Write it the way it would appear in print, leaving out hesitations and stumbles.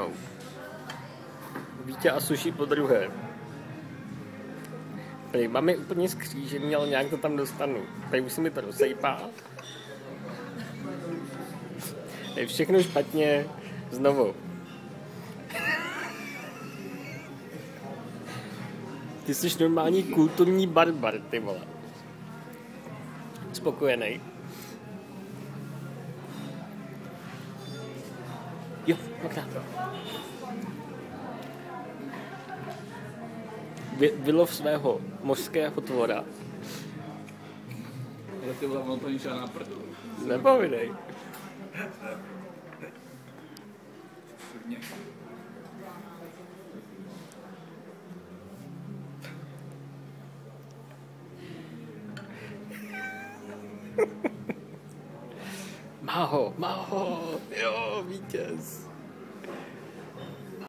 jednou. Vítě a sushi po druhé. Tady mám je úplně skřížený, ale nějak to tam dostanu. Tady už se mi to rozsejpá. Je všechno špatně. Znovu. Ty jsi normální kulturní barbar, ty vole. Spokojenej. Jo, dvakrát. Vylov svého mořského tvora. Já ty vole, ono to ničeho na prdu. Nepovidej. Má ho, jo, vítěz.